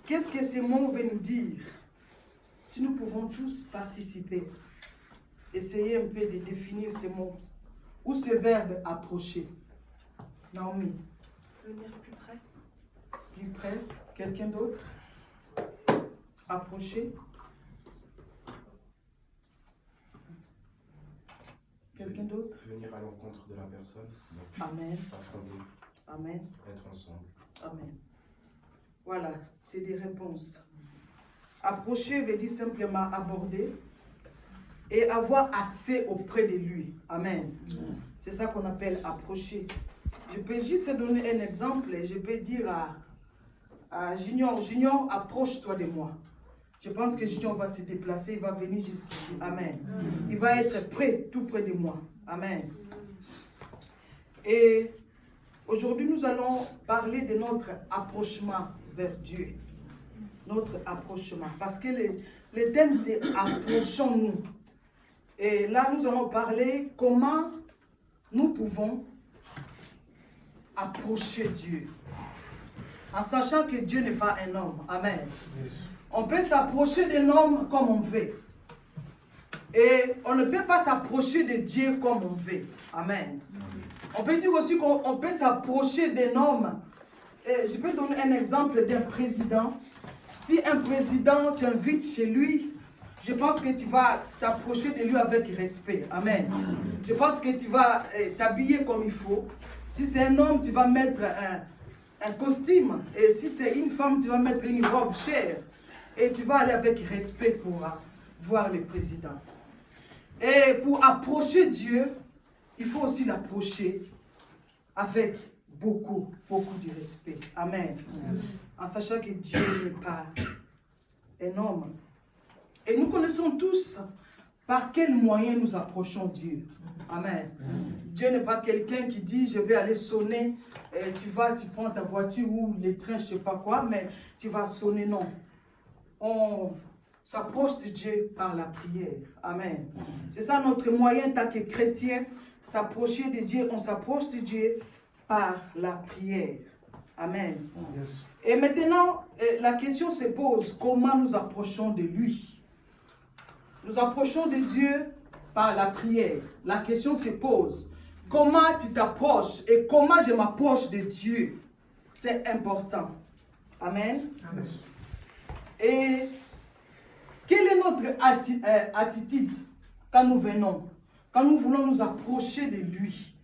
qu'est-ce que ces mots veulent nous dire? Si nous pouvons tous participer, essayez un peu de définir ces mots. Ou ce verbe approcher. Naomi. Venir plus près. Plus près. Quelqu'un d'autre? Approcher. Quelqu'un d'autre? Venir à l'encontre de la personne. Donc, Amen. s'affronter. Amen. Être ensemble. Amen. Voilà, c'est des réponses. Approcher veut dire simplement aborder et avoir accès auprès de lui. Amen. C'est ça qu'on appelle approcher. Je peux juste donner un exemple et je peux dire à Junior, Junior, approche-toi de moi. Je pense que Junior va se déplacer, il va venir jusqu'ici. Amen. Il va être prêt, tout près de moi. Amen. Et aujourd'hui, nous allons parler de notre approchement vers Dieu. Notre approchement. Parce que le thème, c'est approchons-nous. Et là, nous allons parler comment nous pouvons approcher Dieu. En sachant que Dieu n'est pas un homme. Amen. Yes. On peut s'approcher d'un homme comme on veut. Et on ne peut pas s'approcher de Dieu comme on veut. Amen. On peut dire aussi qu'on peut s'approcher d'un homme. Et je peux donner un exemple d'un président. Si un président t'invite chez lui, je pense que tu vas t'approcher de lui avec respect. Amen. Je pense que tu vas t'habiller comme il faut. Si c'est un homme, tu vas mettre un costume. Et si c'est une femme, tu vas mettre une robe chère. Et tu vas aller avec respect pour voir le président. Et pour approcher Dieu, il faut aussi l'approcher avec beaucoup de respect. Amen. En sachant que Dieu n'est pas un homme. Et nous connaissons tous par quels moyens nous approchons Dieu. Amen. Dieu n'est pas quelqu'un qui dit je vais aller sonner, et tu prends ta voiture ou les trains, je ne sais pas quoi, mais tu vas sonner, non. On s'approche de Dieu par la prière. Amen. C'est ça notre moyen, tant que chrétien, s'approcher de Dieu. On s'approche de Dieu par la prière. Amen. Yes. Et maintenant, la question se pose, comment nous approchons de lui? Nous approchons de Dieu par la prière. La question se pose, comment tu t'approches et comment je m'approche de Dieu? C'est important. Amen. Amen. Et quelle est notre attitude quand nous venons, quand nous voulons nous approcher de lui?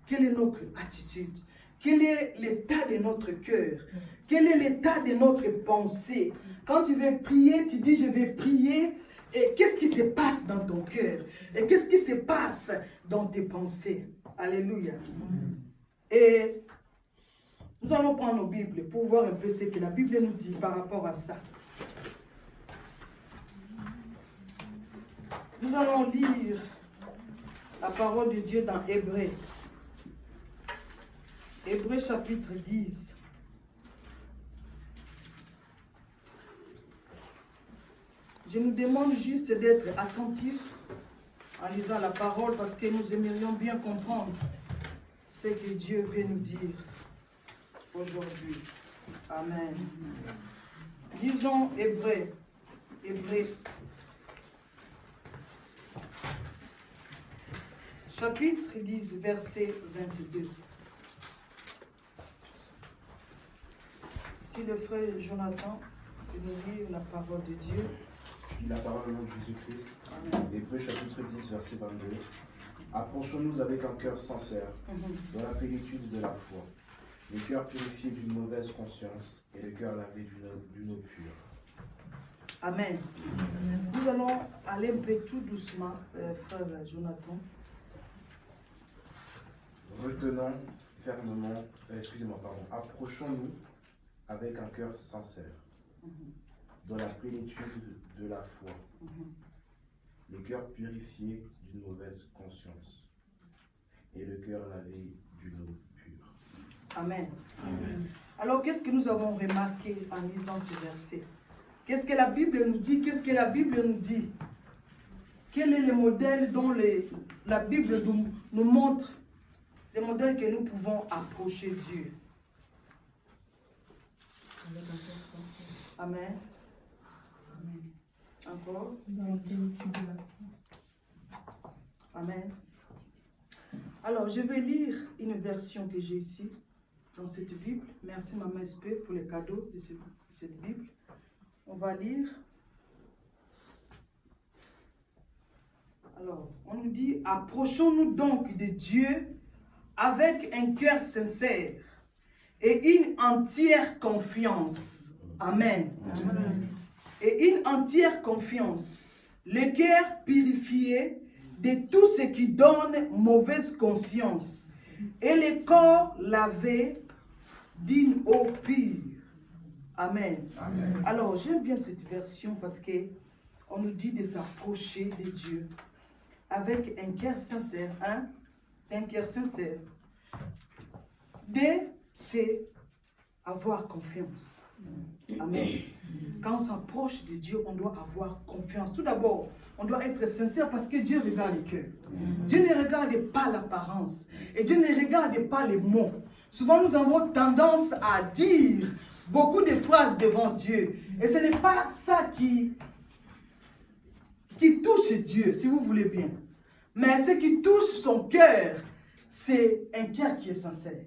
Quelle est notre attitude? Quel est l'état de notre cœur? Quel est l'état de notre pensée? Quand tu veux prier, tu dis je vais prier. Et qu'est-ce qui se passe dans ton cœur? Et qu'est-ce qui se passe dans tes pensées? Alléluia. Et nous allons prendre nos Bibles pour voir un peu ce que la Bible nous dit par rapport à ça. Nous allons lire la parole de Dieu dans Hébreux. Hébreux chapitre 10. Je nous demande juste d'être attentifs en lisant la parole parce que nous aimerions bien comprendre ce que Dieu veut nous dire aujourd'hui. Amen. Lisons Hébreux. Hébreux. Chapitre 10, verset 22. Si le frère Jonathan peut nous lire la parole de Dieu. Je lis la parole au nom de Jésus-Christ. Hébreux chapitre 10, verset 22. Approchons-nous avec un cœur sincère, dans la plénitude de la foi, le cœur purifié d'une mauvaise conscience et le cœur lavé d'une eau pure. Amen. Nous allons aller un peu tout doucement, frère Jonathan. Retenons fermement, approchons-nous avec un cœur sincère, dans la plénitude de la foi, le cœur purifié d'une mauvaise conscience et le cœur lavé d'une eau pure. Amen. Amen. Alors, qu'est-ce que nous avons remarqué en lisant ces versets? Qu'est-ce que la Bible nous dit? Qu'est-ce que la Bible nous dit? Quel est le modèle dont la Bible nous montre, le modèle que nous pouvons approcher Dieu? Amen. Amen. Encore. Dans la plénitude de la foi. Amen. Alors, je vais lire une version que j'ai ici, dans cette Bible. Merci, Maman SP, pour le cadeau de cette Bible. On va lire. Alors, on nous dit, approchons-nous donc de Dieu avec un cœur sincère et une entière confiance. Amen. Amen. Et une entière confiance. Le cœur purifié de tout ce qui donne mauvaise conscience et le corps lavé d'une eau pure. Amen. Amen. Alors, j'aime bien cette version parce que on nous dit de s'approcher de Dieu avec un cœur sincère. Hein? C'est un cœur sincère. C'est avoir confiance. Amen. Quand on s'approche de Dieu, on doit avoir confiance. Tout d'abord, on doit être sincère parce que Dieu regarde le cœur. Dieu ne regarde pas l'apparence et Dieu ne regarde pas les mots. Souvent, nous avons tendance à dire beaucoup de phrases devant Dieu. Et ce n'est pas ça qui touche Dieu, si vous voulez bien. Mais ce qui touche son cœur, c'est un cœur qui est sincère.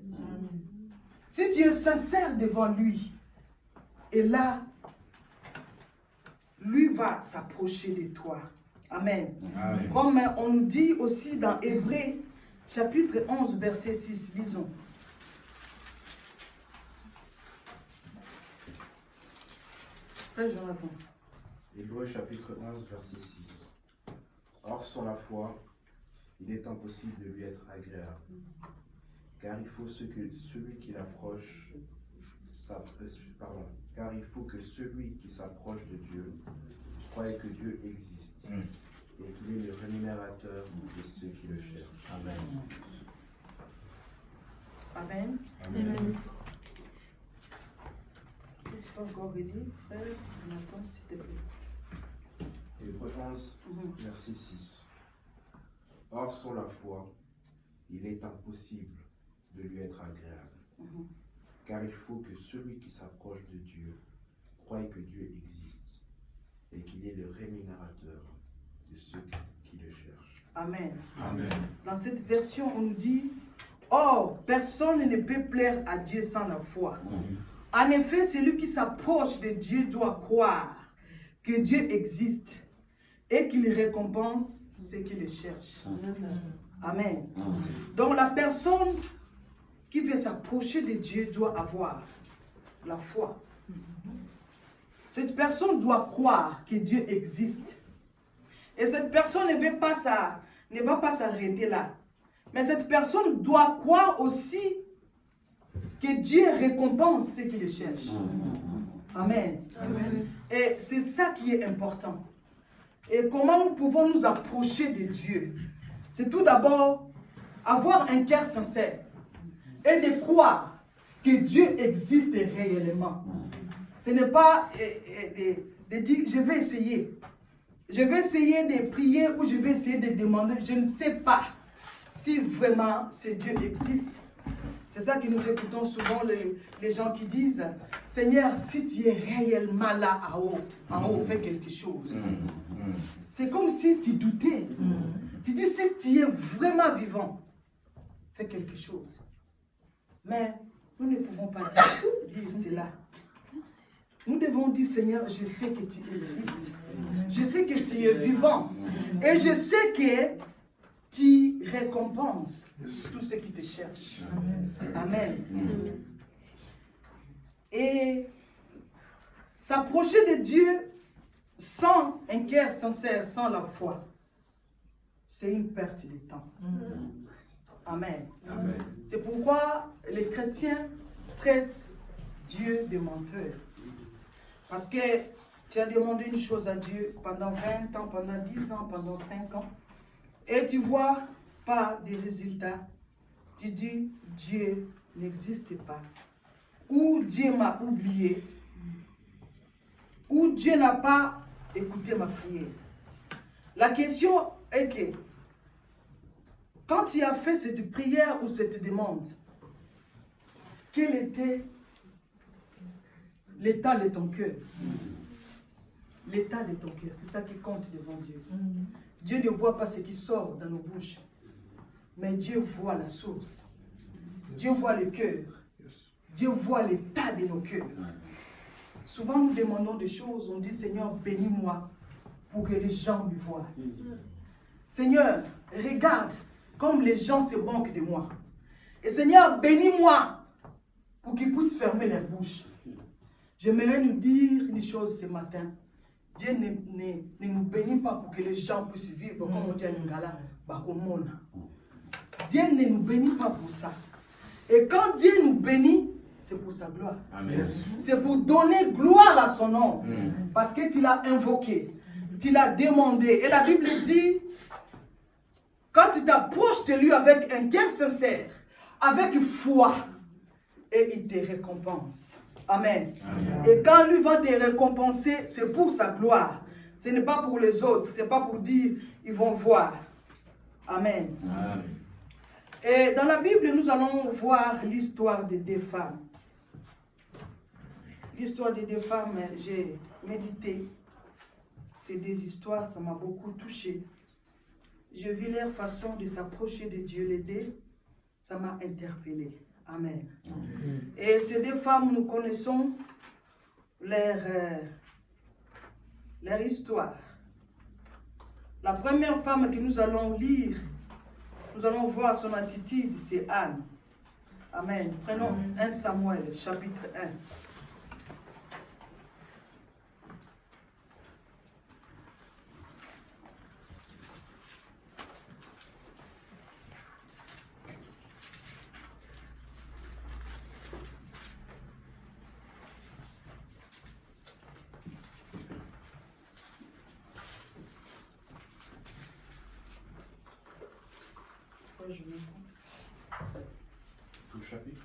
Si tu es sincère devant lui, et là, lui va s'approcher de toi. Amen. Amen. Comme on nous dit aussi dans Hébreux, chapitre 11, verset 6, lisons. Frère Jonathan. Hébreux chapitre 11, verset 6. Or, sans la foi, il est impossible de lui être agréable. Car il faut celui qui l'approche, car il faut que celui qui s'approche de Dieu croie que Dieu existe et qu'il est le rémunérateur de ceux qui le cherchent. Amen. Amen. Amen. Si tu peux encore relire, frère Jonathan, s'il te plaît. Hébreux 11, verset 6. Or, sans la foi, il est impossible de lui être agréable. Car il faut que celui qui s'approche de Dieu croie que Dieu existe et qu'il est le rémunérateur de ceux qui le cherchent. Amen. Amen. Dans cette version, on nous dit, or, personne ne peut plaire à Dieu sans la foi. En effet, celui qui s'approche de Dieu doit croire que Dieu existe et qu'il récompense ceux qui le cherchent. Amen. Donc la personne qui veut s'approcher de Dieu doit avoir la foi. Cette personne doit croire que Dieu existe. Et cette personne ne va pas s'arrêter là. Mais cette personne doit croire aussi que Dieu récompense ceux qui le cherchent. Amen. Amen. Et c'est ça qui est important. Et comment nous pouvons nous approcher de Dieu? C'est tout d'abord avoir un cœur sincère et de croire que Dieu existe réellement. Ce n'est pas de dire je vais essayer. Je vais essayer de prier ou je vais essayer de demander. Je ne sais pas si vraiment ce Dieu existe. C'est ça que nous écoutons souvent les gens qui disent Seigneur, si tu es réellement là en haut, fais quelque chose. C'est comme si tu doutais. Tu dis si tu es vraiment vivant, fais quelque chose. Mais nous ne pouvons pas dire cela. Nous devons dire Seigneur, je sais que tu existes. Je sais que tu es vivant. Et je sais que tu récompenses tous ceux qui te cherchent. Amen. Et s'approcher de Dieu sans un cœur sincère, sans la foi, c'est une perte de temps. Amen. Amen. C'est pourquoi les chrétiens traitent Dieu de menteur. Parce que tu as demandé une chose à Dieu pendant 20 ans, pendant 10 ans, pendant 5 ans, et tu ne vois pas de résultats. Tu dis, Dieu n'existe pas. Ou Dieu m'a oublié. Ou Dieu n'a pas écouté ma prière. La question est que, quand tu as fait cette prière ou cette demande, quel était l'état de ton cœur. L'état de ton cœur, c'est ça qui compte devant Dieu. Dieu ne voit pas ce qui sort dans nos bouches, mais Dieu voit la source. Dieu voit le cœur. Dieu voit l'état de nos cœurs. Souvent nous demandons des choses, on dit Seigneur, bénis-moi pour que les gens me voient. Seigneur, regarde comme les gens se moquent de moi. Et Seigneur, bénis-moi pour qu'ils puissent fermer leur bouche. J'aimerais nous dire une chose ce matin. Dieu ne nous bénit pas pour que les gens puissent vivre, comme on dit à Lingala, Bakomona. Dieu ne nous bénit pas pour ça. Et quand Dieu nous bénit, c'est pour sa gloire. C'est pour donner gloire à son nom. Parce que tu l'as invoqué, tu l'as demandé. Et la Bible dit, quand tu t'approches de lui avec un cœur sincère, avec foi, et il te récompense. Amen. Et quand lui va te récompenser, c'est pour sa gloire. Ce n'est pas pour les autres. Ce n'est pas pour dire, ils vont voir. Amen. Et dans la Bible, nous allons voir l'histoire des deux femmes. L'histoire des deux femmes, j'ai médité. Ces deux histoires, ça m'a beaucoup touché. Je vis leur façon de s'approcher de Dieu, les deux. Ça m'a interpellé. Amen. Et ces deux femmes, nous connaissons leur histoire. La première femme que nous allons lire, nous allons voir son attitude, c'est Anne. Amen. Prenons 1 Samuel, chapitre 1. Tout le chapitre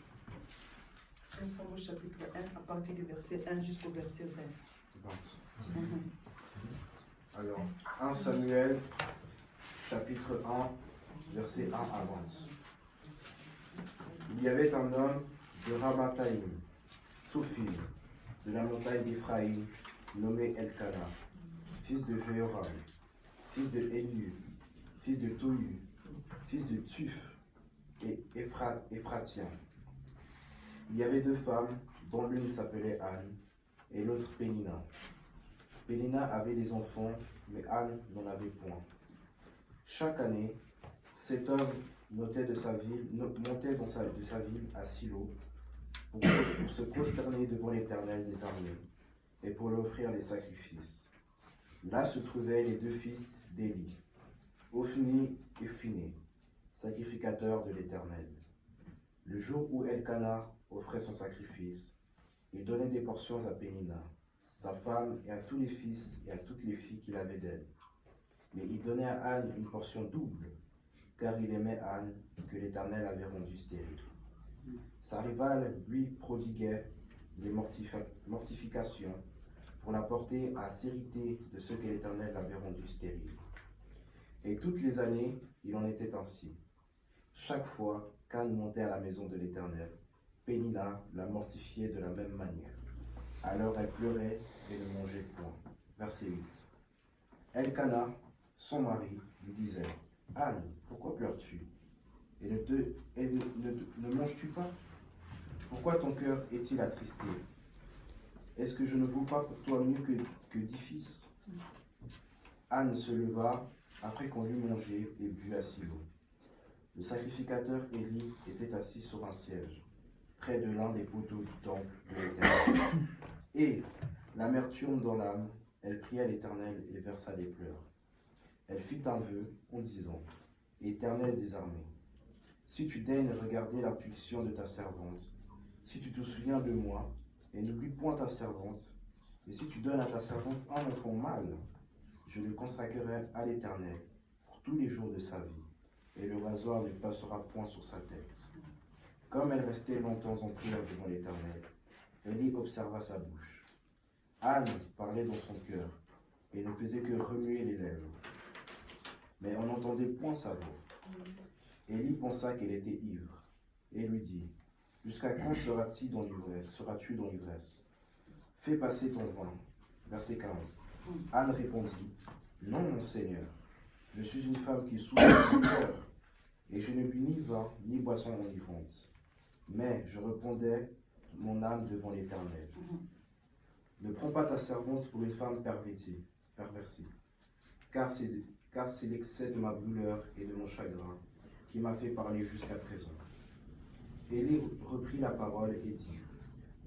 1 Samuel chapitre 1, à partir du verset 1 jusqu'au verset 20. Alors, 1 Samuel, chapitre 1, verset 1 à 20. Il y avait un homme de Ramathaïm, Sophim, de la montagne d'Éphraïm, nommé Elkana, fils de Jéhoram, fils de Éliu, fils de Tohu, fils de Tuf et Éphratien. Il y avait deux femmes, dont l'une s'appelait Anne et l'autre Pénina. Pénina avait des enfants, mais Anne n'en avait point. Chaque année, cet homme montait de sa ville à Silo pour se prosterner devant l'Éternel des armées et pour lui offrir des sacrifices. Là se trouvaient les deux fils d'Élie, Ophni et Phiné, sacrificateurs de l'Éternel. Le jour où Elkana offrait son sacrifice, il donnait des portions à Pénina, sa femme, et à tous les fils et à toutes les filles qu'il avait d'elle. Mais il donnait à Anne une portion double, car il aimait Anne, que l'Éternel avait rendue stérile. Sa rivale lui prodiguait des mortifications pour la porter à la sérité de ceux que l'Éternel avait rendus stériles. Et toutes les années, il en était ainsi. Chaque fois qu'Anne montait à la maison de l'Éternel, Pénina la mortifiait de la même manière. Alors elle pleurait et ne mangeait point. Verset 8. Elkana, son mari, lui disait, « Anne, pourquoi pleures-tu? Et ne manges-tu pas? Pourquoi ton cœur est-il attristé? Est-ce que je ne vaux pas pour toi mieux que 10 fils? » Anne se leva après qu'on eut mangé et bu à Silo. Le sacrificateur Élie était assis sur un siège, près de l'un des poteaux du temple de l'Éternel. Et, l'amertume dans l'âme, elle pria l'Éternel et versa des pleurs. Elle fit un vœu en disant, « Éternel des armées, si tu daignes regarder l'affliction de ta servante, si tu te souviens de moi, et n'oublie point ta servante, et si tu donnes à ta servante un enfant mâle, je le consacrerai à l'Éternel pour tous les jours de sa vie, et le rasoir ne passera point sur sa tête. » Comme elle restait longtemps en prière devant l'Éternel, Élie observa sa bouche. Anne parlait dans son cœur, et ne faisait que remuer les lèvres. Mais on n'entendait point sa voix. Élie pensa qu'elle était ivre, et lui dit, « Jusqu'à quand seras-tu dans l'ivresse? fais passer ton vin. Verset 15. Anne répondit, non, mon Seigneur, je suis une femme qui souffre de cœur, et je ne puis ni vin, ni boisson enivrante. Mais je répondais mon âme devant l'Éternel. Ne prends pas ta servante pour une femme pervertie, car c'est l'excès de ma douleur et de mon chagrin qui m'a fait parler jusqu'à présent. Élie reprit la parole et dit,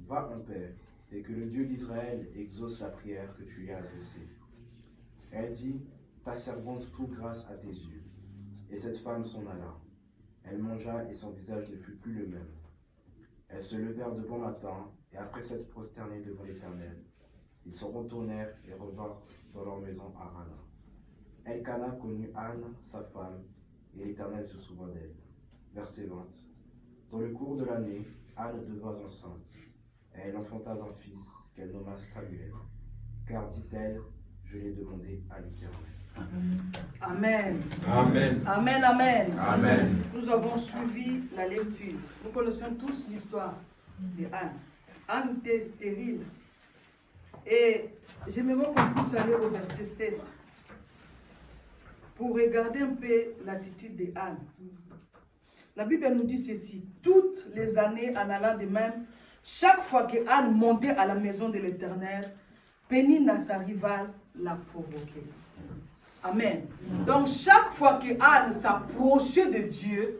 va en paix, et que le Dieu d'Israël exauce la prière que tu lui as adressée. Elle dit, ta servante trouve grâce à tes yeux. Et cette femme s'en alla. Elle mangea et son visage ne fut plus le même. Elles se levèrent de bon matin, et après s'être prosternées devant l'Éternel, ils se retournèrent et revinrent dans leur maison à Rama. Elkana connut Anne, sa femme, et l'Éternel se souvint d'elle. Verset 20. Dans le cours de l'année, Anne devint enceinte, et elle enfanta un fils qu'elle nomma Samuel, car, dit-elle, je l'ai demandé à l'Éternel. Amen. Amen. Amen, amen. Amen. Nous avons suivi la lecture. Nous connaissons tous l'histoire de Anne. Anne était stérile. Et j'aimerais qu'on puisse aller au verset 7 pour regarder un peu l'attitude de Anne. La Bible nous dit ceci, toutes les années en allant de même, chaque fois que Anne montait à la maison de l'Éternel, Pénina, sa rivale, la provoquait. Amen. Donc chaque fois que Anne s'approchait de Dieu,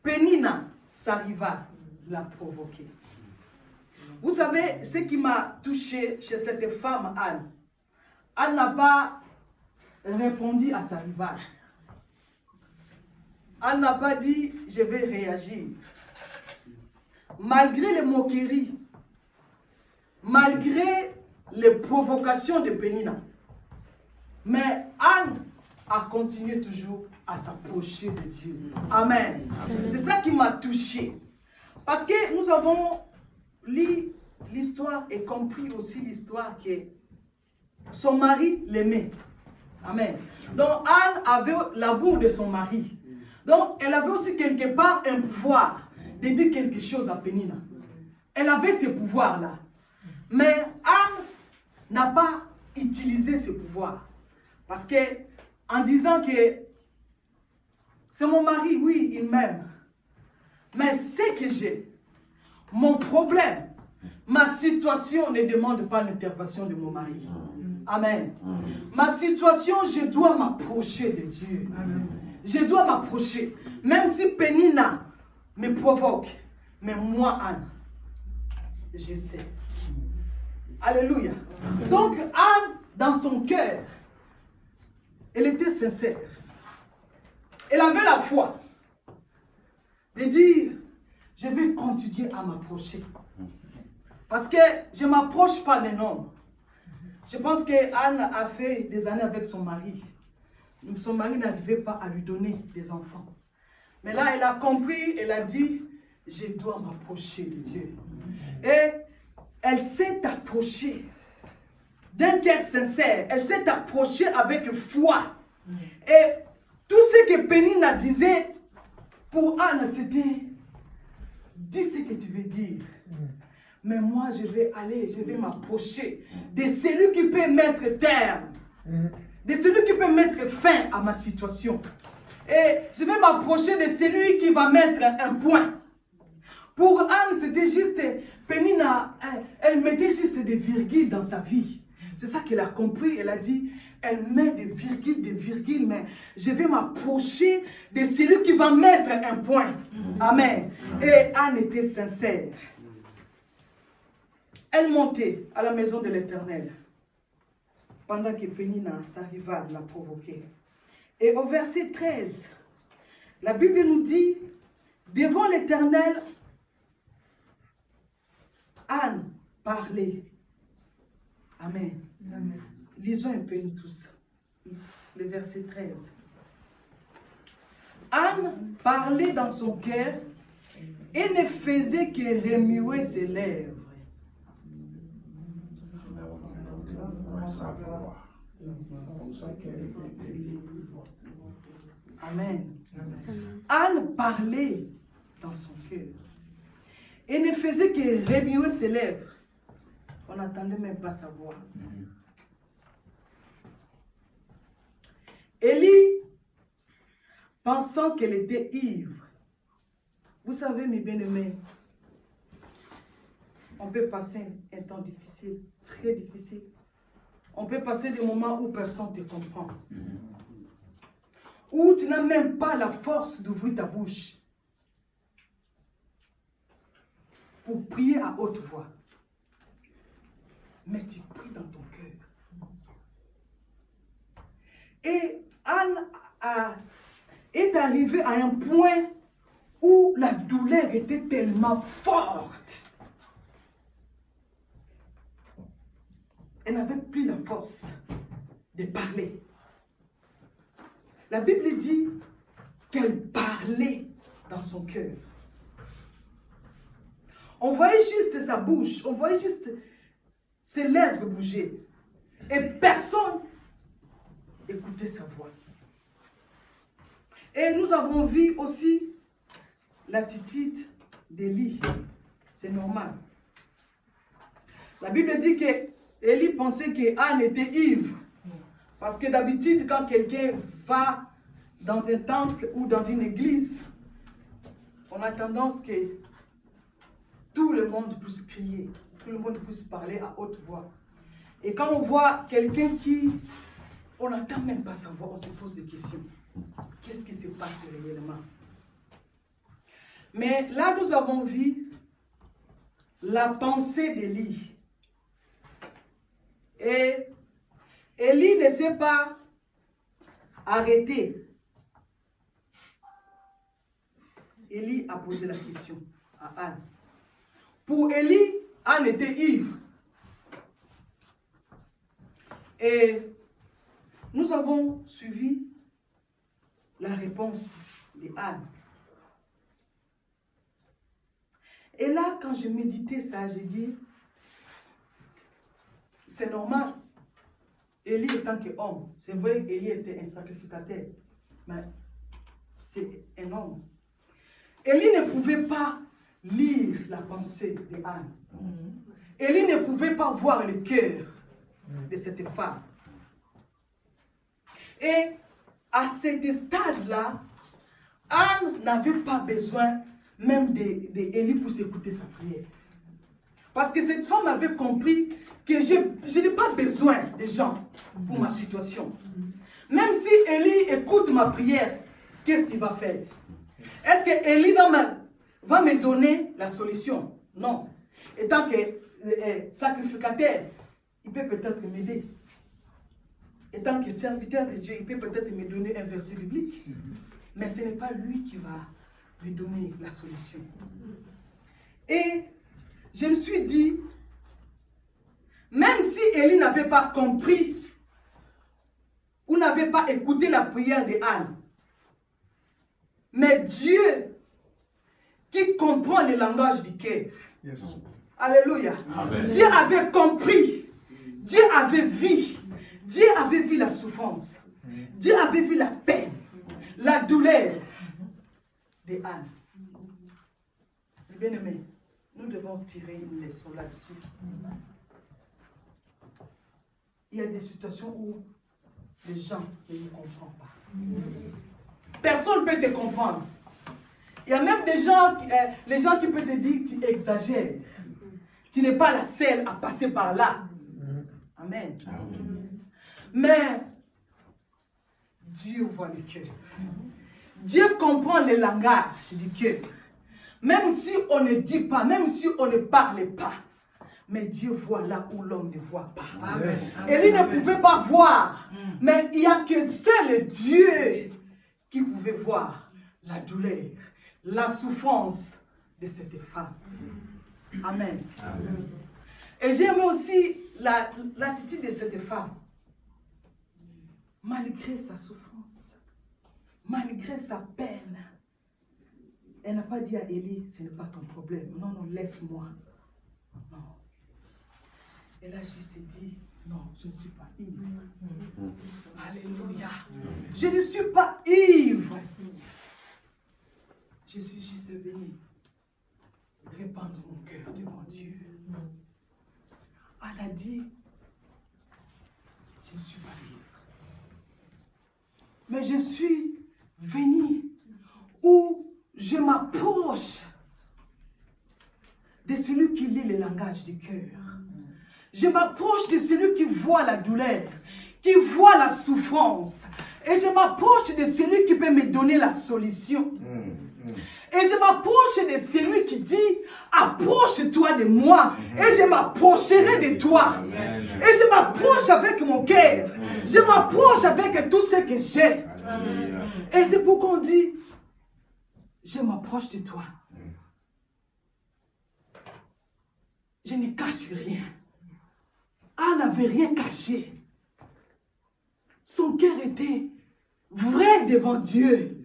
Pénina, sa rivale, la provoquait. Vous savez ce qui m'a touché chez cette femme, Anne. Anne n'a pas répondu à sa rivale. Anne n'a pas dit, je vais réagir. Malgré les moqueries, malgré les provocations de Pénina, mais Anne a continué toujours à s'approcher de Dieu. Amen. C'est ça qui m'a touché. Parce que nous avons lu l'histoire et compris aussi l'histoire que son mari l'aimait. Amen. Donc Anne avait l'amour de son mari. Donc elle avait aussi quelque part un pouvoir de dire quelque chose à Pénina. Elle avait ce pouvoir-là. Mais Anne n'a pas utilisé ce pouvoir. Parce que en disant que c'est mon mari, oui, il m'aime. Mais ce que j'ai, mon problème, ma situation ne demande pas l'intervention de mon mari. Amen. Ma situation, je dois m'approcher de Dieu. Je dois m'approcher. Même si Pénina me provoque. Mais moi, Anne, je sais. Alléluia. Donc, Anne, dans son cœur, elle était sincère. Elle avait la foi de dire, je vais continuer à m'approcher. Parce que je ne m'approche pas d'un homme. Je pense qu'Anne a fait des années avec son mari. Son mari n'arrivait pas à lui donner des enfants. Mais là, elle a compris, elle a dit, je dois m'approcher de Dieu. Et elle s'est approchée d'un cœur sincère. Elle s'est approchée avec foi. Et tout ce que Pénina disait, pour Anne, c'était, dis ce que tu veux dire. Mais moi, je vais aller, je vais m'approcher de celui qui peut mettre terme, de celui qui peut mettre fin à ma situation. Et je vais m'approcher de celui qui va mettre un point. Pour Anne, c'était juste, Pénina, elle mettait juste des virgules dans sa vie. C'est ça qu'elle a compris. Elle a dit, elle met des virgules, mais je vais m'approcher de celui qui va mettre un point. Amen. Et Anne était sincère. Elle montait à la maison de l'Éternel pendant que Pénina, sa rivale, l'a provoquée. Et au verset 13, la Bible nous dit, devant l'Éternel, Anne parlait. Amen. Amen. Lisons un peu nous tous. Le verset 13. Anne parlait dans son cœur et ne faisait que remuer ses lèvres. Amen. Anne parlait dans son cœur et ne faisait que remuer ses lèvres. On n'attendait même pas sa voix. Élie, pensant qu'elle était ivre, vous savez, mes bien-aimés, on peut passer un temps difficile, très difficile. On peut passer des moments où personne ne te comprend. Où tu n'as même pas la force d'ouvrir ta bouche pour prier à haute voix. Mais tu pries dans ton cœur. Et Anne est arrivée à un point où la douleur était tellement forte. Elle n'avait plus la force de parler. La Bible dit qu'elle parlait dans son cœur. On voyait juste sa bouche, on voyait juste ses lèvres bouger. Et personne n'écoutait sa voix. Et nous avons vu aussi l'attitude d'Élie. C'est normal. La Bible dit que Élie pensait qu'Anne était ivre. Parce que d'habitude, quand quelqu'un va dans un temple ou dans une église, on a tendance que tout le monde puisse crier, tout le monde puisse parler à haute voix. Et quand on voit quelqu'un qui, on n'entend même pas sa voix, on se pose des questions. Qu'est-ce qui se passe réellement? Mais là, nous avons vu la pensée d'Élie. Et Élie ne s'est pas arrêté. Élie a posé la question à Anne. Pour Élie, Anne était ivre. Et nous avons suivi la réponse de Anne. Et là, quand je méditais ça, j'ai dit, c'est normal. Élie étant qu'homme, c'est vrai qu'Élie était un sacrificateur, mais c'est un homme. Élie ne pouvait pas lire la pensée de Anne. Élie ne pouvait pas voir le cœur de cette femme. Et à ce stade-là, Anne n'avait pas besoin même d'Élie pour s'écouter sa prière. Parce que cette femme avait compris que je n'ai pas besoin de gens pour ma situation. Même si Élie écoute ma prière, qu'est-ce qu'il va faire? Est-ce que Élie va me donner la solution? Non. Et tant que sacrificateur, il peut peut-être m'aider. Et tant que serviteur de Dieu, il peut peut-être me donner un verset biblique. Mais ce n'est pas lui qui va me donner la solution. Et je me suis dit, même si Élie n'avait pas compris ou n'avait pas écouté la prière de Anne, mais Dieu qui comprend le langage du cœur, alléluia, Amen. Dieu avait compris, Dieu avait vu la souffrance, Dieu avait vu la peine, la douleur de Anne. Bien aimé, nous devons tirer une leçon là-dessus. Il y a des situations où les gens ne nous comprennent pas. Personne ne peut te comprendre. Il y a même des gens, les gens qui peuvent te dire que tu exagères. Tu n'es pas la seule à passer par là. Amen. Mais Dieu voit le cœur. Dieu comprend le langage du cœur. Même si on ne dit pas, même si on ne parle pas, mais Dieu voit là où l'homme ne voit pas. Amen. Élie ne pouvait pas voir, mais il n'y a que seul Dieu qui pouvait voir la douleur, la souffrance de cette femme. Amen. Amen. Et j'aime aussi l'attitude de cette femme. Malgré sa souffrance, malgré sa peine, elle n'a pas dit à Élie, ce n'est pas ton problème. Non, non, laisse-moi. Non. Elle a juste dit, non, je ne suis pas ivre. Alléluia. Je ne suis pas ivre. Je suis juste venue répandre mon cœur devant Dieu. Anne a dit, je ne suis pas libre. Mais je suis venue où je m'approche de celui qui lit le langage du cœur. Je m'approche de celui qui voit la douleur, qui voit la souffrance. Et je m'approche de celui qui peut me donner la solution. Et je m'approche de celui qui dit, approche-toi de moi et je m'approcherai de toi. Et je m'approche avec mon cœur. Je m'approche avec tout ce que j'ai. Et c'est pourquoi on dit, je m'approche de toi. Je ne cache rien. Anne n'avait rien caché. Son cœur était vrai devant Dieu.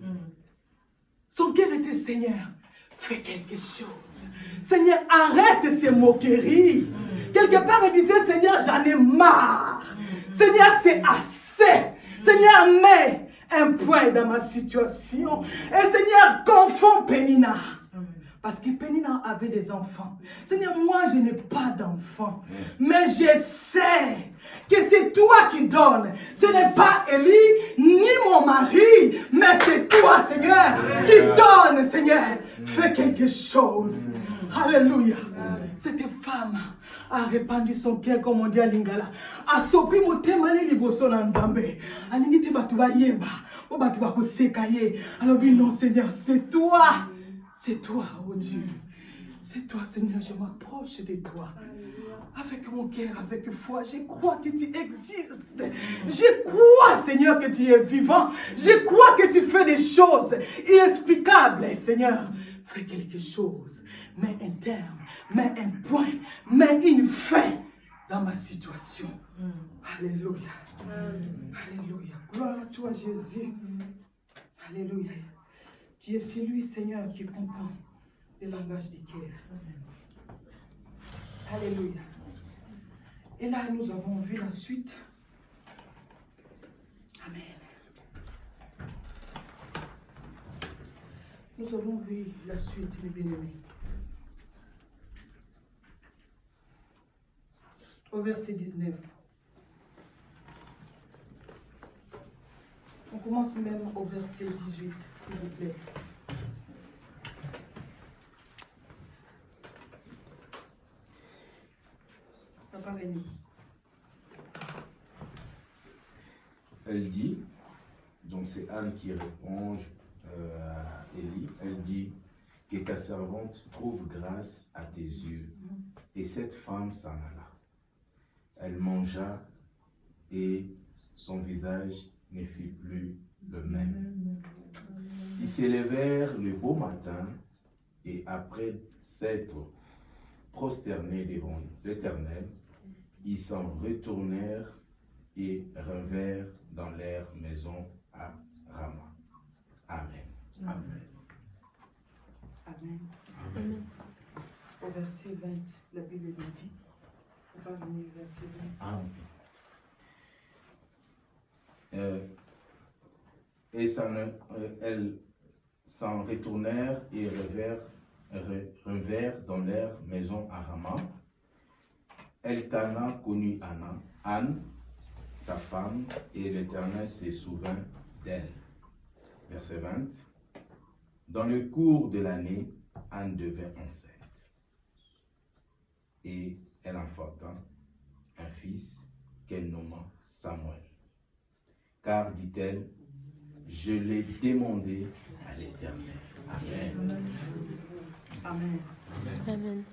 Son cœur était, Seigneur, fais quelque chose. Seigneur, arrête ces moqueries. Quelque part, elle disait, Seigneur, j'en ai marre. Seigneur, c'est assez. Seigneur, mets un point dans ma situation. Et Seigneur, confonds Pénina. Parce que Pénina avait des enfants. Seigneur, moi, je n'ai pas d'enfants. Mais je sais que c'est toi qui donnes. Ce n'est pas Élie, ni mon mari, mais c'est toi, Seigneur, qui donne, Seigneur. Fais quelque chose. Alléluia. Cette femme a répandu son cœur, comme on dit à Lingala. A sopi motemane liboso na nzambe. Alingiti batu ba yeba. O batu ba kosekaye. Alors oui, non, Seigneur, c'est toi. C'est toi, oh Dieu. C'est toi, Seigneur, je m'approche de toi. Avec mon cœur, avec foi, je crois que tu existes. Je crois, Seigneur, que tu es vivant. Je crois que tu fais des choses inexplicables, Seigneur. Fais quelque chose. Mets un terme, mets un point, mets une fin dans ma situation. Alléluia. Alléluia. Gloire à toi, Jésus. Alléluia. Tu es celui, Seigneur, qui comprend le langage du cœur. Alléluia. Et là, nous avons vu la suite. Amen. Nous avons vu la suite, mes bien-aimés. Au verset 19. On commence même au verset 18, s'il vous plaît. Papa Rémi. Elle dit, donc c'est Anne qui répond à Élie, elle dit que ta servante trouve grâce à tes yeux. Et cette femme s'en alla. Elle mangea et son visage ne fut plus le même. Ils s'élevèrent le beau matin et après s'être prosternés devant l'Éternel, ils s'en retournèrent et revinrent dans leur maison à Rama. Amen. Amen. Amen. Amen. Au verset 20, la Bible nous dit, on va venir au verset 20. Ah, ok. Elles s'en retournèrent et revinrent dans leur maison à Rama. Elkana connut Anne, sa femme, et l'Éternel se souvint d'elle. Verset 20. Dans le cours de l'année, Anne devint enceinte. Et elle enfanta un fils qu'elle nomma Samuel. Car, dit-elle, je l'ai demandé à l'Éternel. Amen. Amen. Amen.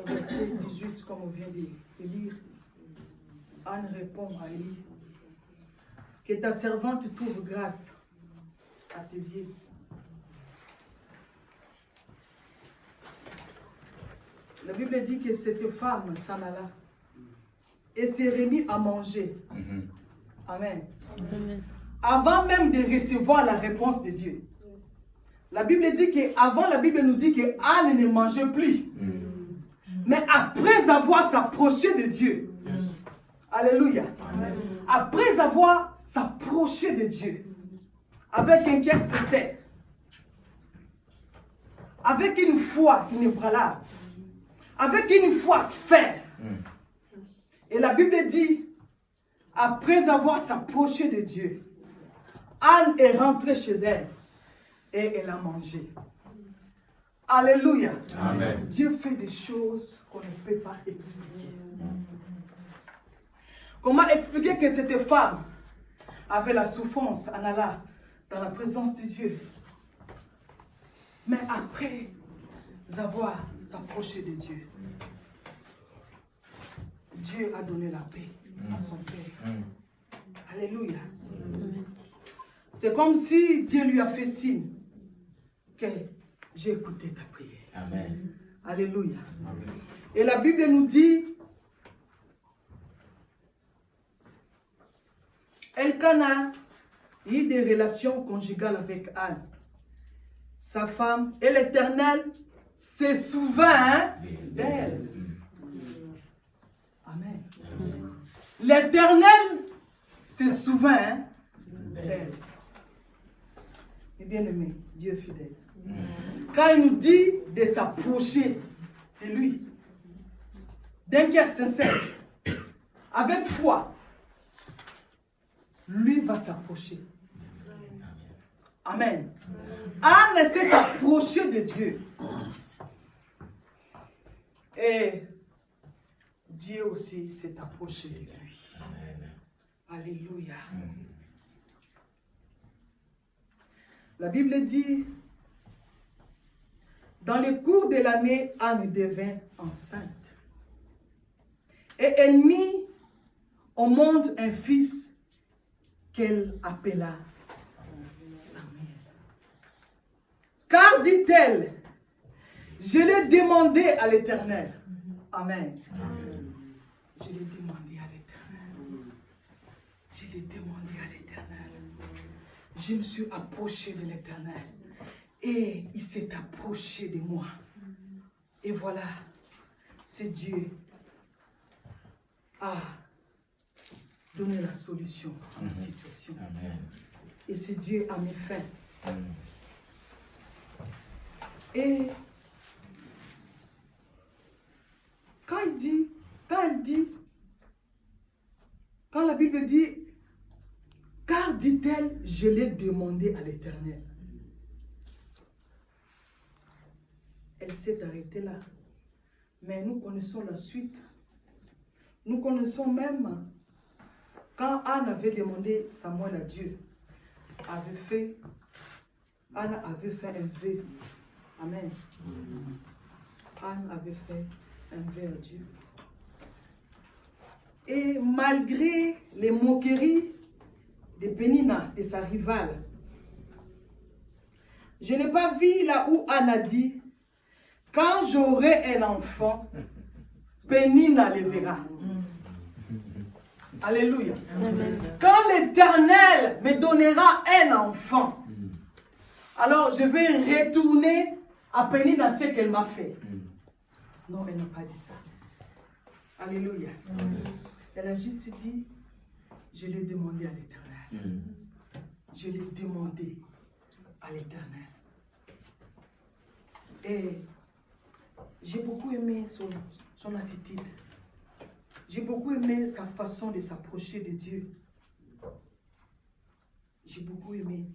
Au verset 18, comme on vient de lire, Anne répond à Élie, que ta servante trouve grâce à tes yeux. La Bible dit que cette femme s'en alla et s'est remise à manger. Amen. Amen. Avant même de recevoir la réponse de Dieu. La Bible dit qu'avant, la Bible nous dit que Anne ne mangeait plus. Mais après avoir s'approché de Dieu. Alléluia. Amen. Après avoir s'approché de Dieu. Avec un cœur sincère. Avec une foi inébranlable. Avec une foi ferme. Et la Bible dit, après avoir s'approché de Dieu, Anne est rentrée chez elle et elle a mangé. Alléluia. Amen. Dieu fait des choses qu'on ne peut pas expliquer. Comment expliquer que cette femme avait la souffrance en allant dans la présence de Dieu? Mais après avoir s'approché de Dieu, Dieu a donné la paix à son cœur. Alléluia. C'est comme si Dieu lui a fait signe que j'ai écouté ta prière. Amen. Alléluia. Et la Bible nous dit, Elkana a eu des relations conjugales avec Anne, sa femme, et l'Éternel se souvint d'elle. Amen. L'Éternel se souvint d'elle. Et bien aimé, Dieu est fidèle. Quand il nous dit de s'approcher de lui, d'un cœur sincère, avec foi, lui va s'approcher. Amen. Anne s'est approchée de Dieu. Et Dieu aussi s'est approché de lui. Alléluia. La Bible dit, dans le cours de l'année, Anne devint enceinte. Et elle mit au monde un fils qu'elle appela Samuel. Car, dit-elle, je l'ai demandé à l'Éternel. Amen. Je l'ai demandé à l'Éternel. Je l'ai demandé à l'Éternel. Je me suis approché de l'Éternel. Et il s'est approché de moi. Et voilà, c'est Dieu a donné la solution à ma situation. Amen. Et c'est Dieu a mis fin. Et quand la Bible dit, car dit-elle, je l'ai demandé à l'Éternel. Elle s'est arrêtée là. Mais nous connaissons la suite. Nous connaissons même quand Anne avait demandé Samuel à Dieu. Anne avait fait un vœu. Amen. Anne avait fait un vœu à Dieu. Et malgré les moqueries de Pénina, de sa rivale, je n'ai pas vu là où Anne a dit, quand j'aurai un enfant, Pénina le verra. Alléluia. Quand l'Éternel me donnera un enfant, alors je vais retourner à Pénina ce qu'elle m'a fait. Non, elle n'a pas dit ça. Alléluia. Elle a juste dit, je l'ai demandé à l'Éternel. Je l'ai demandé à l'Éternel. Et j'ai beaucoup aimé son attitude. J'ai beaucoup aimé sa façon de s'approcher de Dieu. J'ai beaucoup aimé.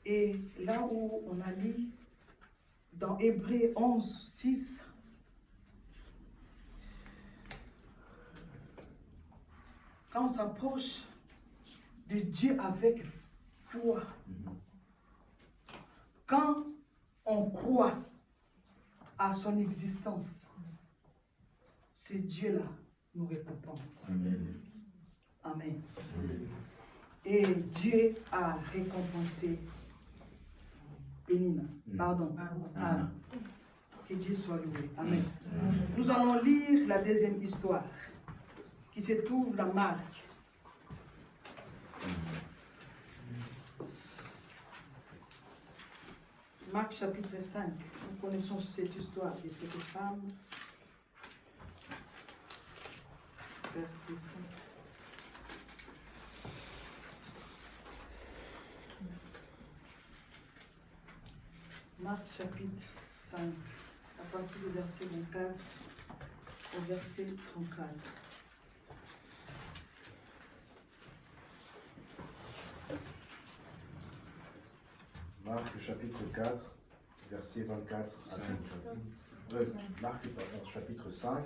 Et là où on a lu dans Hébreux 11, 6, quand on s'approche de Dieu avec foi, quand on croit à son existence, ce Dieu-là nous récompense. Amen. Et Dieu a récompensé Pénina. Pardon. Anne. Que Dieu soit loué. Amen. Nous allons lire la deuxième histoire qui se trouve dans Marc. Marc chapitre 5. Nous connaissons cette histoire de cette femme. Verset 5. Marc chapitre 5, à partir du verset 24 au verset 34. Marc chapitre 4, verset 24 à 34. Marc chapitre 5,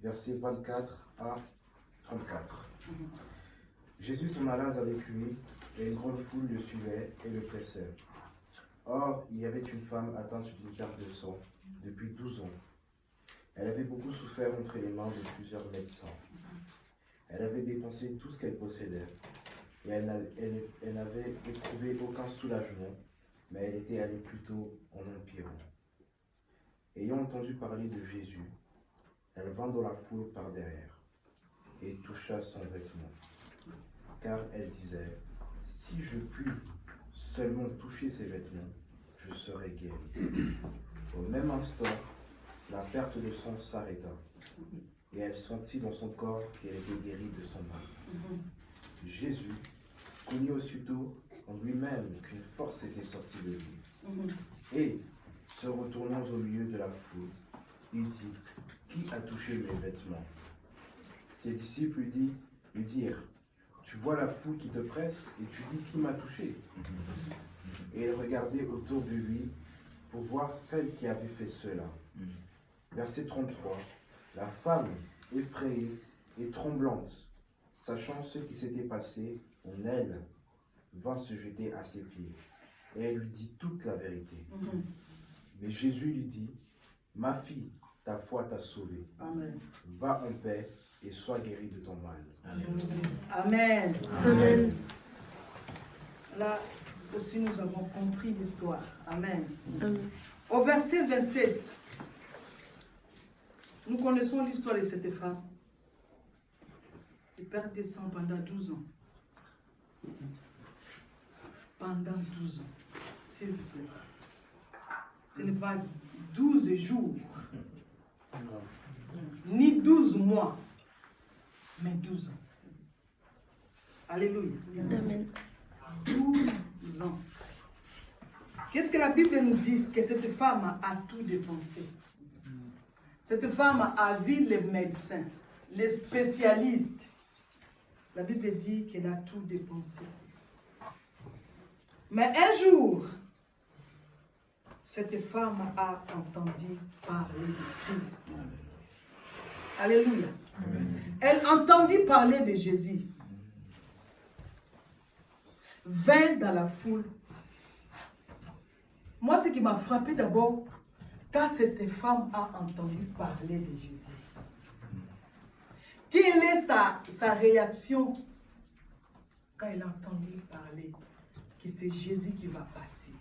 verset 24 à 34. Jésus s'en alla avec lui, et une grande foule le suivait et le pressait. Or, il y avait une femme atteinte d'une perte de sang depuis 12 ans. Elle avait beaucoup souffert entre les mains de plusieurs médecins. Elle avait dépensé tout ce qu'elle possédait, et elle n'avait éprouvé aucun soulagement, mais elle était allée plutôt en empirant. Ayant entendu parler de Jésus, elle vint dans la foule par derrière, et toucha son vêtement. Car elle disait, si je puis seulement toucher ses vêtements, je serai guérie. Au même instant, la perte de sang s'arrêta, et elle sentit dans son corps qu'elle était guérie de son mal. Jésus connut aussitôt en lui-même qu'une force était sortie de lui. Et, se retournant au milieu de la foule, il dit, qui a touché mes vêtements? Ses disciples lui dirent, tu vois la foule qui te presse et tu dis, qui m'a touché? Et il regardait autour de lui pour voir celle qui avait fait cela. Verset 33. La femme, effrayée et tremblante, sachant ce qui s'était passé en elle, vint se jeter à ses pieds. Et elle lui dit toute la vérité. Mais Jésus lui dit, ma fille, ta foi t'a sauvée. Amen. Va en paix et sois guérie de ton mal. Amen. Amen. Là aussi, nous avons compris l'histoire. Amen. Amen. Au verset 27, nous connaissons l'histoire de cette femme qui perd des sangs pendant 12 ans. Pendant 12 ans, s'il vous plaît. Ce n'est pas 12 jours, ni 12 mois, mais 12 ans. Alléluia. Amen. 12 ans. Qu'est-ce que la Bible nous dit? Que cette femme a tout dépensé. Cette femme a vu les médecins, les spécialistes. La Bible dit qu'elle a tout dépensé. Mais un jour, cette femme a entendu parler de Christ. Alléluia. Elle entendit parler de Jésus. Vint dans la foule. Moi, ce qui m'a frappé d'abord, quand cette femme a entendu parler de Jésus. Quelle est sa réaction quand elle a entendu parler que c'est Jésus qui va passer?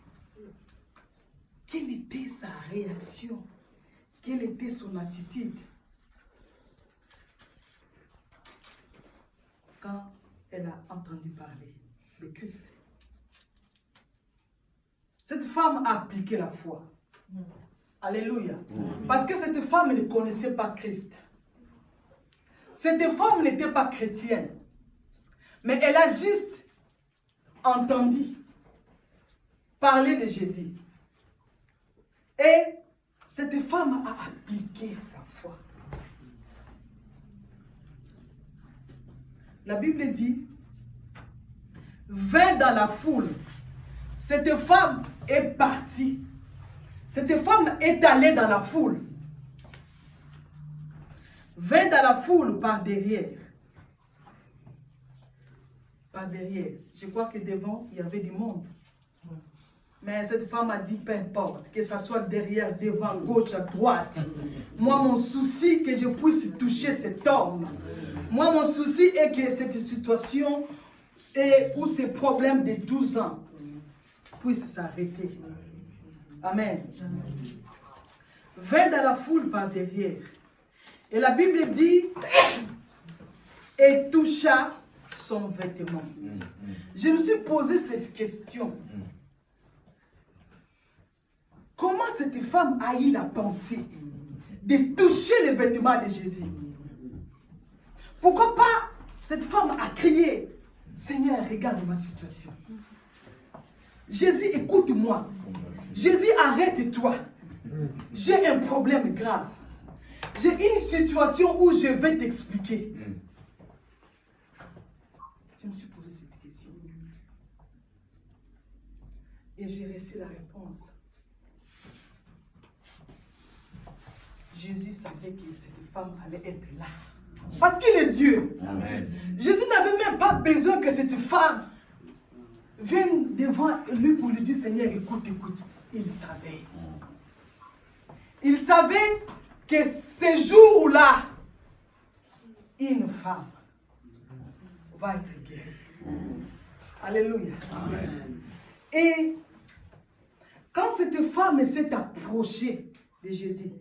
Quelle était sa réaction? Quelle était son attitude? Quand elle a entendu parler de Christ. Cette femme a appliqué la foi. Alléluia. Parce que cette femme ne connaissait pas Christ. Cette femme n'était pas chrétienne. Mais elle a juste entendu parler de Jésus. Et cette femme a appliqué sa foi. La Bible dit, vint dans la foule. Cette femme est partie. Cette femme est allée dans la foule. Vint dans la foule par derrière. Par derrière. Je crois que devant, il y avait du monde. Mais cette femme a dit, peu importe, que ce soit derrière, devant, gauche, à droite. Moi, mon souci, que je puisse toucher cet homme. Moi, mon souci est que cette situation ou ces problèmes de 12 ans puissent s'arrêter. Amen. Vint dans la foule par derrière. Et la Bible dit, et toucha son vêtement. Je me suis posé cette question. Comment cette femme a eu la pensée de toucher les vêtements de Jésus? Pourquoi pas cette femme a crié, Seigneur, regarde ma situation. Jésus, écoute-moi. Jésus, arrête-toi. J'ai un problème grave. J'ai une situation où je vais t'expliquer. Je me suis posé cette question. Et j'ai reçu la réponse. Jésus savait que cette femme allait être là. Parce qu'il est Dieu. Amen. Jésus n'avait même pas besoin que cette femme vienne devant lui pour lui dire, Seigneur, écoute, écoute. Il savait. Il savait que ce jour-là, une femme va être guérie. Alléluia. Amen. Et quand cette femme s'est approchée de Jésus,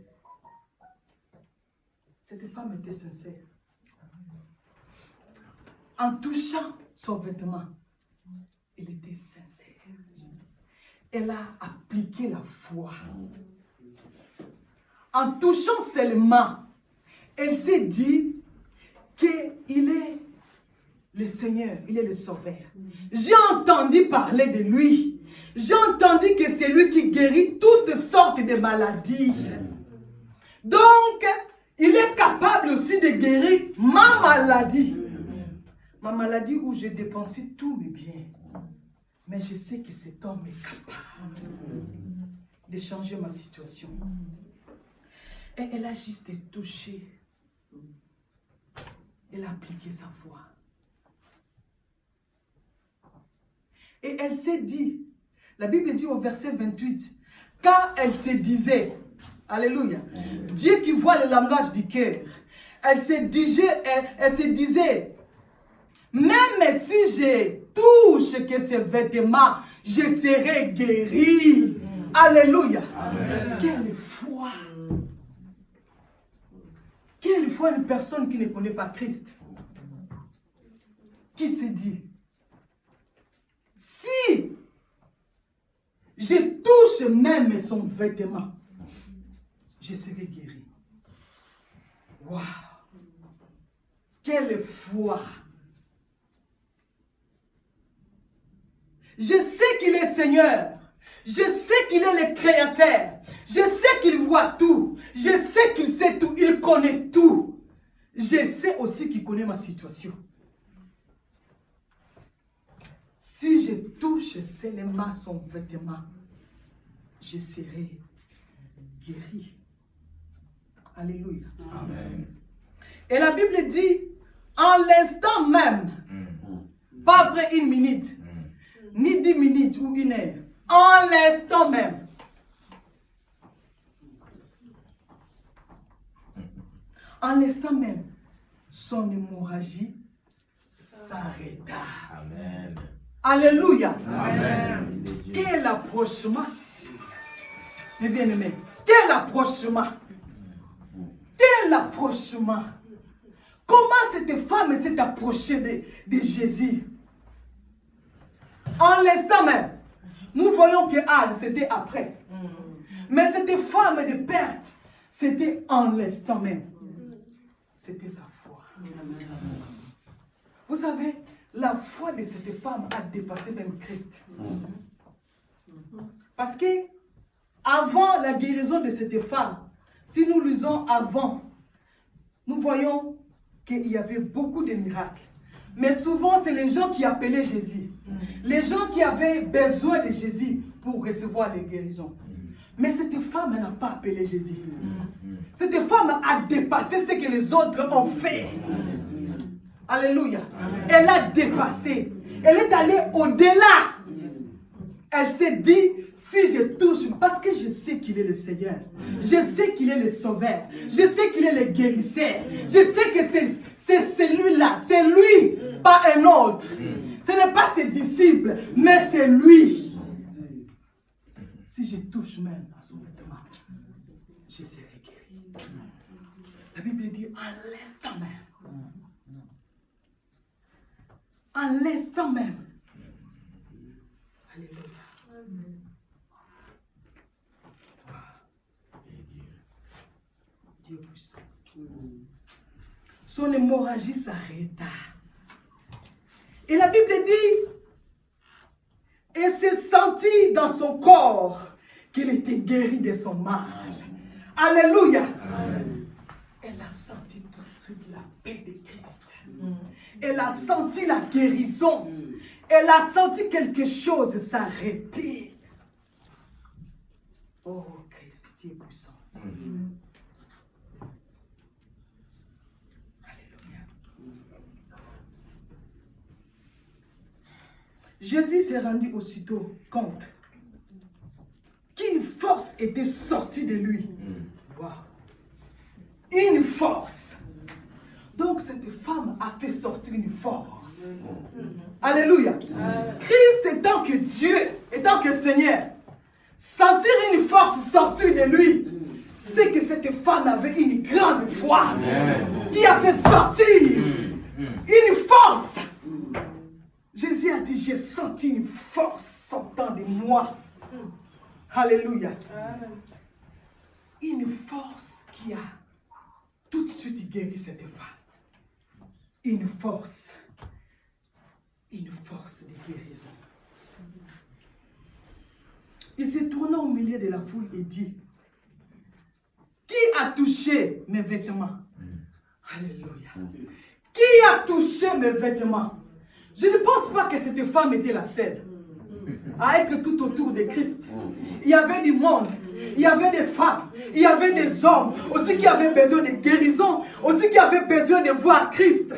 cette femme était sincère. En touchant son vêtement, elle était sincère. Elle a appliqué la foi. En touchant seulement, elle s'est dit qu'il est le Seigneur, il est le Sauveur. J'ai entendu parler de lui. J'ai entendu que c'est lui qui guérit toutes sortes de maladies. Donc, il est capable aussi de guérir ma maladie. Ma maladie où j'ai dépensé tous mes biens. Mais je sais que cet homme est capable de changer ma situation. Et elle a juste touché. Elle a appliqué sa foi. Et elle s'est dit, la Bible dit au verset 28, car elle se disait, alléluia, Dieu qui voit le langage du cœur, elle se disait, même si je touche que ces vêtements, je serai guéri. Alléluia. Amen. Quelle foi. Quelle foi une personne qui ne connaît pas Christ. Qui se dit, si je touche même son vêtement, je serai guéri. Waouh! Quelle foi! Je sais qu'il est Seigneur. Je sais qu'il est le Créateur. Je sais qu'il voit tout. Je sais qu'il sait tout. Il connaît tout. Je sais aussi qu'il connaît ma situation. Si je touche seulement son vêtement, je serai guéri. Alléluia. Amen. Et la Bible dit, en l'instant même, pas après une minute, ni 10 minutes ou une heure, en l'instant même. En l'instant même, son hémorragie s'arrêta. Amen. Alléluia. Amen. Quel approchement. Mes bien-aimés, quel approchement. Quel approchement. Comment cette femme s'est approchée de Jésus? En l'instant même, nous voyons que Anne, c'était après. Mais cette femme de perte, c'était en l'instant même. C'était sa foi. Vous savez, la foi de cette femme a dépassé même Christ. Parce que, avant la guérison de cette femme, si nous lisons avant, nous voyons qu'il y avait beaucoup de miracles. Mais souvent, c'est les gens qui appelaient Jésus. Les gens qui avaient besoin de Jésus pour recevoir les guérisons. Mais cette femme n'a pas appelé Jésus. Cette femme a dépassé ce que les autres ont fait. Alléluia. Elle a dépassé. Elle est allée au-delà. Elle s'est dit, si je touche, parce que je sais qu'il est le Seigneur. Je sais qu'il est le Sauveur. Je sais qu'il est le guérisseur. Je sais que c'est celui-là. C'est lui, pas un autre. Ce n'est pas ses disciples, mais c'est lui. Si je touche même à son vêtement, je serai guéri. La Bible dit, en l'instant même. En l'instant même. Alléluia. Dieu puissant. Son hémorragie s'arrêta. Et la Bible dit, elle s'est sentie dans son corps qu'elle était guérie de son mal. Alléluia. Amen. Elle a senti tout de suite la paix de Christ. Elle a senti la guérison. Elle a senti quelque chose s'arrêter. Jésus s'est rendu aussitôt compte qu'une force était sortie de lui. Voilà. Une force. Donc cette femme a fait sortir une force. Alléluia. Christ étant que Dieu, étant que Seigneur, sentir une force sortir de lui, c'est que cette femme avait une grande foi qui a fait sortir une force. Jésus a dit, j'ai senti une force sortant de moi. Alléluia. Une force qui a tout de suite guéri cette femme. Une force de guérison. Il s'est tourné au milieu de la foule et dit, qui a touché mes vêtements? Alléluia. Qui a touché mes vêtements? Je ne pense pas que cette femme était la seule à être tout autour de Christ. Il y avait du monde, il y avait des femmes, il y avait des hommes aussi qui avaient besoin de guérison, aussi qui avaient besoin de voir Christ.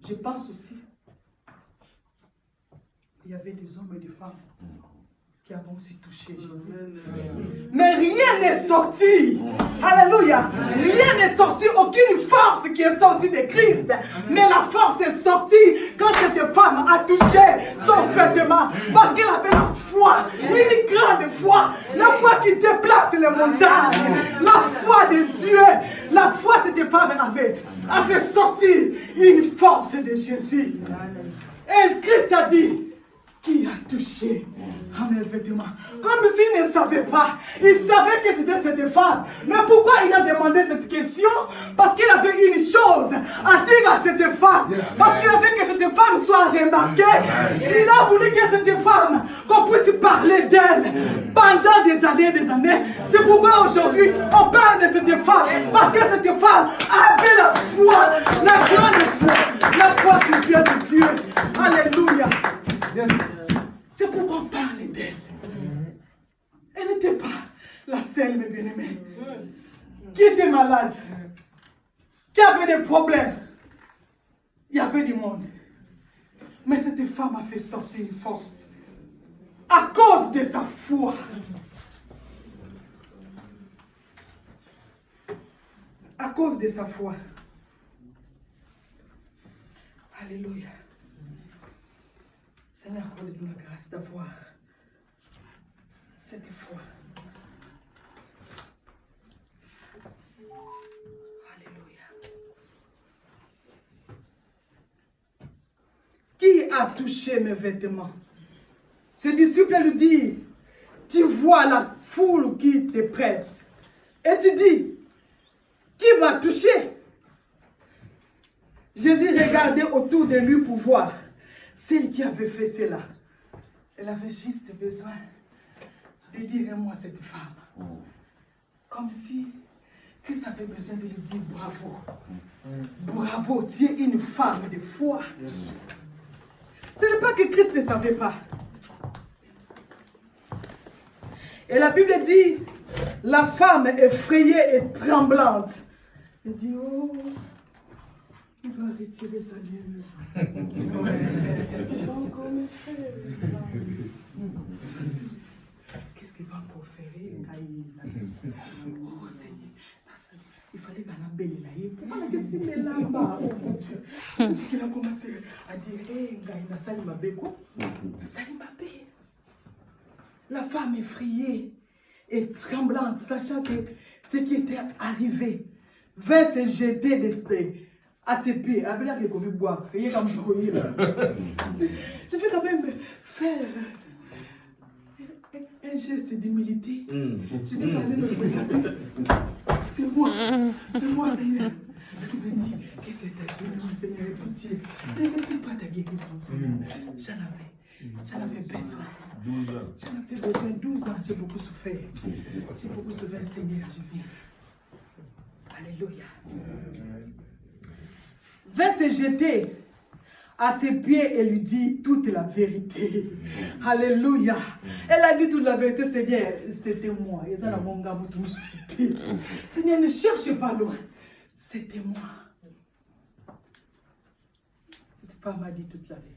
Je pense aussi qu'il y avait des hommes et des femmes qui avons aussi touché Jésus. Mais rien n'est sorti. Alléluia. Rien n'est sorti. Aucune force qui est sortie de Christ. Mais la force est sortie quand cette femme a touché son vêtement. Parce qu'elle avait la foi. Une grande foi. La foi qui déplace les montagnes. La foi de Dieu. La foi que cette femme avait sorti une force de Jésus. Et Christ a dit, qui a touché à mes vêtements? Comme s'il ne savait pas. Il savait que c'était cette femme. Mais pourquoi il a demandé cette question? Parce qu'il avait une chose à dire à cette femme. Parce qu'il a veut que cette femme soit remarquée. Il a voulu que cette femme, qu'on puisse parler d'elle pendant des années et des années. C'est pourquoi aujourd'hui, on parle de cette femme. Parce que cette femme avait la foi, la grande foi, la foi qui vient de Dieu. Alléluia. C'est pourquoi on parle d'elle. Elle n'était pas la seule, mes bien-aimés, qui était malade, qui avait des problèmes. Il y avait du monde. Mais cette femme a fait sortir une force à cause de sa foi. À cause de sa foi. Alléluia. Seigneur, accorde-nous la grâce d'avoir cette foi. Alléluia. Qui a touché mes vêtements? Ses disciples lui disent, tu vois la foule qui te presse. Et tu dis, qui m'a touché? Jésus regardait autour de lui pour voir. Celle qui avait fait cela, elle avait juste besoin de dire moi cette femme. Comme si Christ avait besoin de lui dire bravo. Bravo, tu es une femme de foi. Ce n'est pas que Christ ne savait pas. Et la Bible dit, la femme effrayée et tremblante. Elle dit, oh, il va retirer sa guérison. Qu'est-ce qu'il va encore me faire? Qu'est-ce qu'il va encore faire? Oh Seigneur, il fallait qu'on embellit là. Pourquoi on a décidé là-bas? Oh mon Dieu. Peut-être qu'il a commencé à dire, hé, il a sali ma béco. Sali ma bé. La femme effrayée et tremblante, sachant que ce qui était arrivé vint se jeter à ses pieds. Je vais quand même faire un geste d'humilité. Je vais aller me présenter. C'est moi, Seigneur. Je me dis, que c'est ta guérison, Seigneur, pitié. Ne retire pas ta guérison, Seigneur. J'en avais besoin. 12 ans. J'en avais besoin 12 ans. J'ai beaucoup souffert. J'ai beaucoup souffert, Seigneur. Je viens. Alléluia. Vint se jeter à ses pieds et lui dit toute la vérité. Alléluia. Elle a dit toute la vérité, Seigneur. C'était moi. Seigneur, ne cherche pas loin. C'était moi. Cette femme a dit toute la vérité.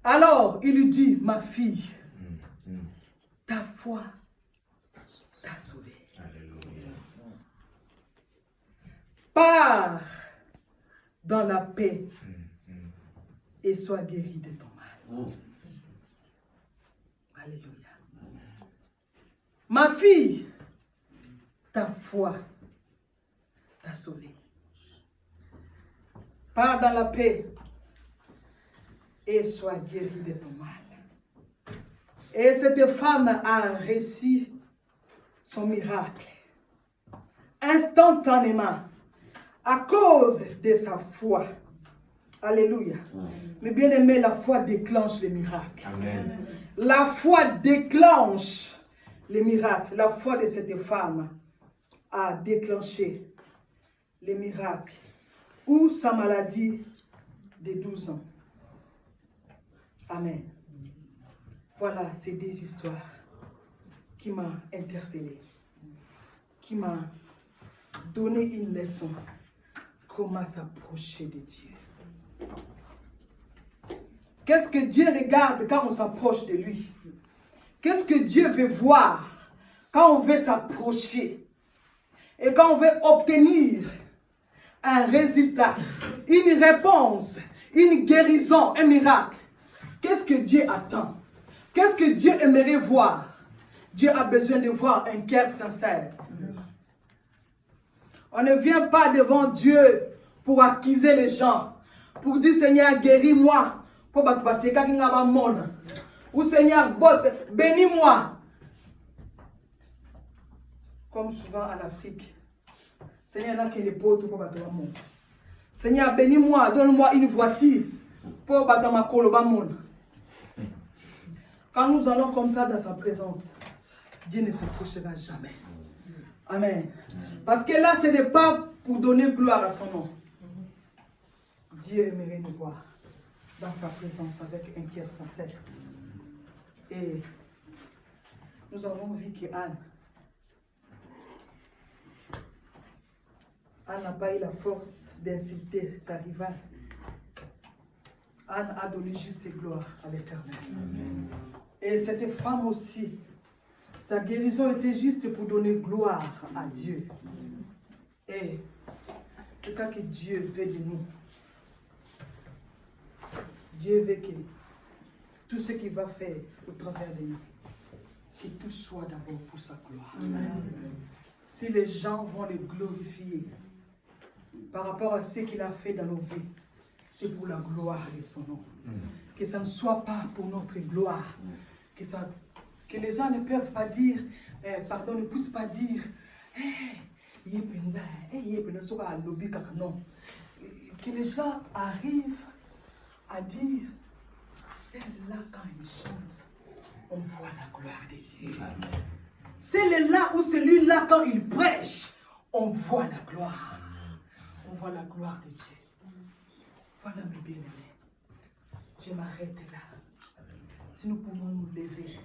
Alors, il lui dit, ma fille, ta foi t'a sauvée. Pars dans la paix et sois guéri de ton mal. Alléluia. Ma fille, ta foi t'a sauvée. Pars dans la paix et sois guéri de ton mal. Et cette femme a réussi son miracle instantanément à cause de sa foi. Alléluia. Mais bien aimé, la foi déclenche les miracles. Amen. La foi déclenche les miracles. La foi de cette femme a déclenché les miracles ou sa maladie de 12 ans. Amen. Voilà ces deux histoires qui m'ont interpellé, qui m'ont donné une leçon. Comment s'approcher de Dieu. Qu'est-ce que Dieu regarde quand on s'approche de lui? Qu'est-ce que Dieu veut voir quand on veut s'approcher? Et quand on veut obtenir un résultat, une réponse, une guérison, un miracle. Qu'est-ce que Dieu attend? Qu'est-ce que Dieu aimerait voir? Dieu a besoin de voir un cœur sincère. On ne vient pas devant Dieu pour accuser les gens, pour dire Seigneur, guéris-moi. Ou Seigneur, bénis-moi. Comme souvent en Afrique. Seigneur, là, qu'il est pauvre pour battre mon. Seigneur, bénis-moi, donne-moi une voiture pour battre ma colobamon. Quand nous allons comme ça dans sa présence, Dieu ne s'approchera jamais. Amen. Parce que là, ce n'est pas pour donner gloire à son nom. Dieu aimerait nous voir dans sa présence avec un cœur sincère. Et nous avons vu que Anne n'a pas eu la force d'insulter sa rivale. Anne a donné juste gloire à l'Éternel. Et cette femme aussi, sa guérison était juste pour donner gloire à Dieu. Et c'est ça que Dieu veut de nous. Dieu veut que tout ce qu'il va faire au travers de nous, que tout soit d'abord pour sa gloire. Si les gens vont le glorifier par rapport à ce qu'il a fait dans nos vies, c'est pour la gloire de son nom. Que ça ne soit pas pour notre gloire. Que les gens ne peuvent pas dire, ne puissent pas dire, non. Que les gens arrivent à dire, celle-là quand il chante, on voit la gloire de Dieu. Celle-là ou celui-là quand il prêche, on voit la gloire. On voit la gloire de Dieu. Voilà mes bien-aimés. Je m'arrête là. Si nous pouvons nous lever.